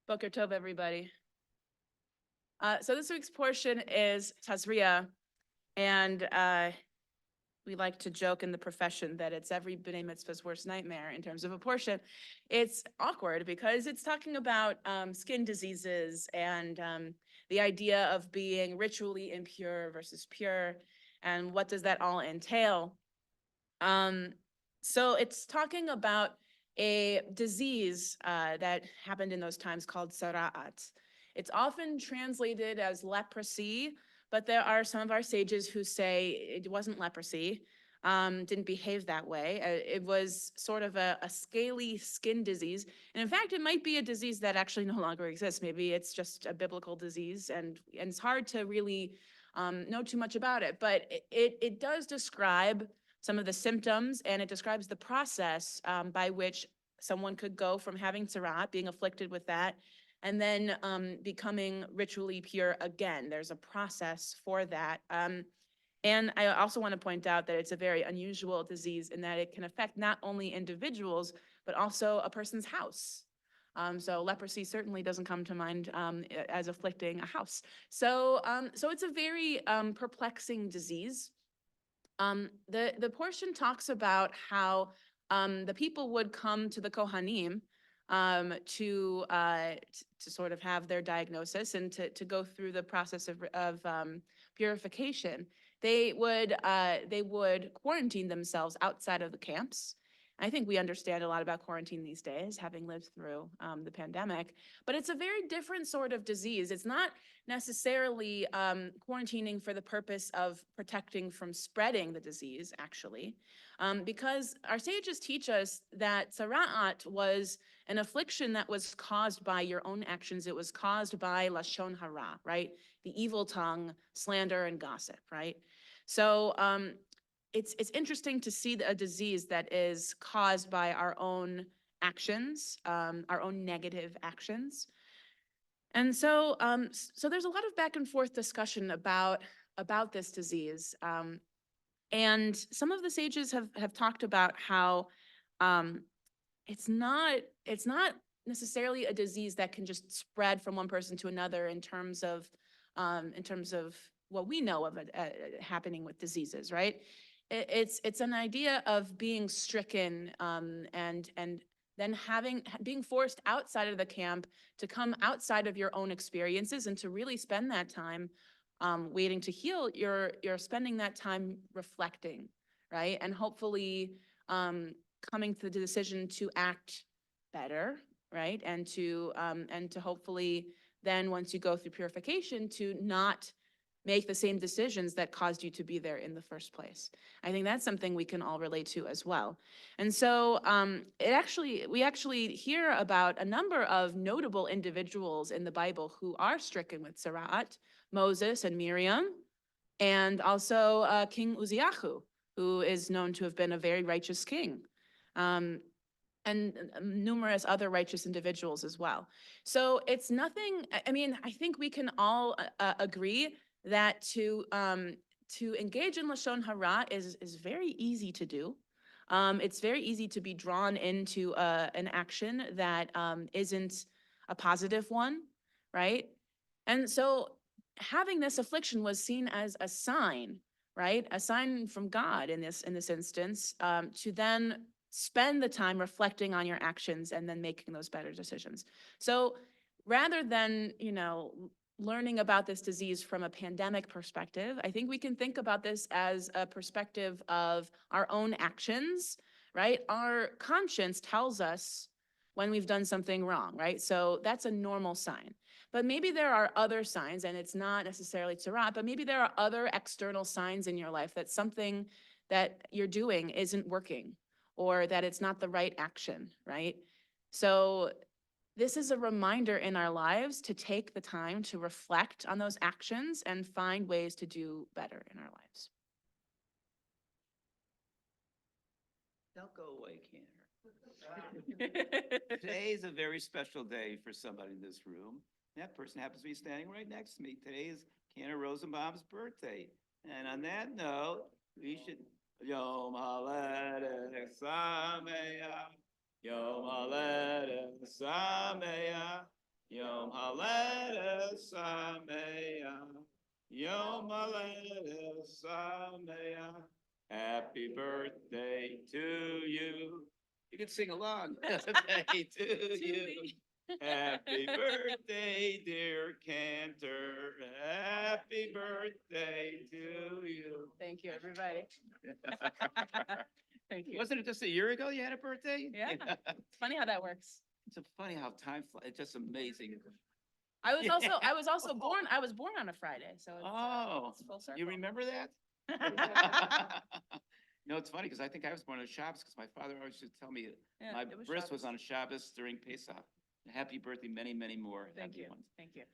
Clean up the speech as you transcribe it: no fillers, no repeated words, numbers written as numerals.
Boker Tov, everybody. So this week's portion is Tazria, and we like to joke in the profession that it's every B'nai Mitzvah's worst nightmare in terms of a portion. It's awkward because it's talking about skin diseases and the idea of being ritually impure versus pure, and what does that all entail. Um, so it's talking about a disease that happened in those times called sara'at. It's often translated as leprosy, but there are some of our sages who say it wasn't leprosy, didn't behave that way. It was sort of a scaly skin disease. And in fact, it might be a disease that actually no longer exists. Maybe it's just a biblical disease, and it's hard to really know too much about it. But it does describe some of the symptoms, and it describes the process by which someone could go from having tzaraat, being afflicted with that, and then becoming ritually pure again. There's a process for that. And I also want to point out that it's a very unusual disease in that it can affect not only individuals, but also a person's house. So leprosy certainly doesn't come to mind as afflicting a house. So it's a very perplexing disease. The portion talks about how the people would come to the Kohanim to sort of have their diagnosis and to go through the process of purification. They would quarantine themselves outside of the camps. I think we understand a lot about quarantine these days, having lived through the pandemic, but it's a very different sort of disease. It's not necessarily quarantining for the purpose of protecting from spreading the disease, actually, because our sages teach us that tzara'at was an affliction that was caused by your own actions. It was caused by lashon hara, right? The evil tongue, slander, and gossip, right? So it's interesting to see a disease that is caused by our own actions, our own negative actions. And so there's a lot of back and forth discussion about this disease. And some of the sages have talked about how um, it's not necessarily a disease that can just spread from one person to another in terms of what we know of it happening with diseases, right? It's an idea of being stricken and then being forced outside of the camp to come outside of your own experiences and to really spend that time waiting to heal. You're spending that time reflecting, right? And hopefully coming to the decision to act better, right? And to hopefully then, once you go through purification, to not make the same decisions that caused you to be there in the first place. I think that's something we can all relate to as well. And so we actually hear about a number of notable individuals in the Bible who are stricken with tzara'at: Moses and Miriam, and also King Uzziah, who is known to have been a very righteous king. And numerous other righteous individuals as well. So it's nothing. I mean, I think we can all agree that to engage in lashon hara is very easy to do. It's very easy to be drawn into an action that isn't a positive one, right? And so having this affliction was seen as a sign, right? A sign from God in this instance, to then spend the time reflecting on your actions and then making those better decisions. So rather than, learning about this disease from a pandemic perspective, I think we can think about this as a perspective of our own actions, right? Our conscience tells us when we've done something wrong, right? So that's a normal sign. But maybe there are other signs, and it's not necessarily tzara'at, but maybe there are other external signs in your life that something that you're doing isn't working, or that it's not the right action, right? So this is a reminder in our lives to take the time to reflect on those actions and find ways to do better in our lives. Don't go away, Cantor. Today is a very special day for somebody in this room. That person happens to be standing right next to me. Today is Cantor Rosenbaum's birthday. And on that note, we should Yom Haledet Sameach, Yom Haledet Sameach, Yom Yom Haledet Sameach. Yom Haledet Sameach. Happy birthday to you. You can sing along. Birthday to you. Happy birthday, dear Cantor. Happy birthday to you. Thank you, everybody. Thank you. Wasn't it just a year ago you had a birthday? Yeah. It's funny how that works. It's so funny how time flies. It's just amazing. I was also Yeah. born, I was born on a Friday, so Oh, it's full circle. you remember that? No, it's funny because I think I was born on Shabbos because my father always used to tell me Yeah, my it was bris was Shabbos. on Shabbos during Pesach. Happy birthday, many, many more. Thank happy you, ones. thank you.